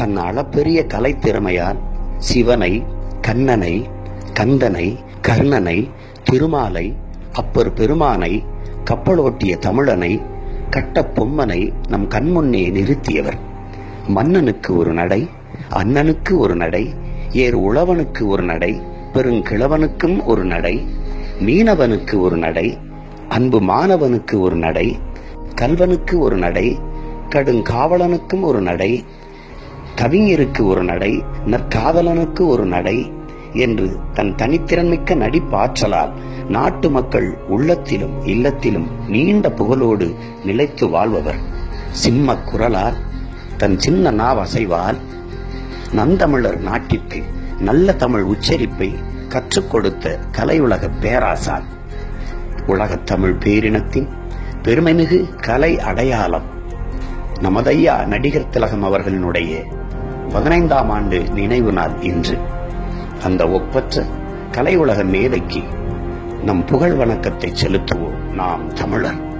தன் அளப்பெரிய கலைத்திறமையால் சிவனை, கண்ணனை, கந்தனை, கர்ணனை, திருமாலை, அப்பர் பெருமானை, கப்பலோட்டிய தமிழனை, கட்ட பொம்மனை நம் கண்முன்னே நிறுத்தியவர். மன்னனுக்கு ஒரு நடை, அண்ணனுக்கு ஒரு நடை, ஏர் உழவனுக்கு ஒரு நடை, பெருங்கிழவனுக்கும் ஒரு நடை, மீனவனுக்கு ஒரு நடை, அன்பு மாணவனுக்கு ஒரு நடை, கல்வனுக்கு ஒரு நடை, கடுங்காவலனுக்கும் ஒரு நடை, கவிஞருக்கு ஒரு நடை, நற்காதலனுக்கு ஒரு நடை என்று தன் தனித்திறன்மிக்க நடிப்பாற்றலால் நாட்டு மக்கள் உள்ளத்திலும் இல்லத்திலும் நீண்ட புகழோடு நிலைத்து வாழ்பவர். சிம்ம குரலால், தன் சின்ன நாவசைவால் நந்தமிழர் நாட்டிற்கு நல்ல தமிழ் உச்சரிப்பை கற்றுக் கொடுத்த கலையுலக பேராசான். உலகத் தமிழ் பேரினத்தின் பெருமைமிகு கலை அடையாளம் நமதையா நடிகர் திலகம் அவர்களினுடைய 15ஆம் ஆண்டு நினைவு நாள் இன்று. அந்த ஒப்பற்ற கலை உலக மேதைக்கு நம் புகழ் வணக்கத்தை செலுத்துவோம் நாம் தமிழர்.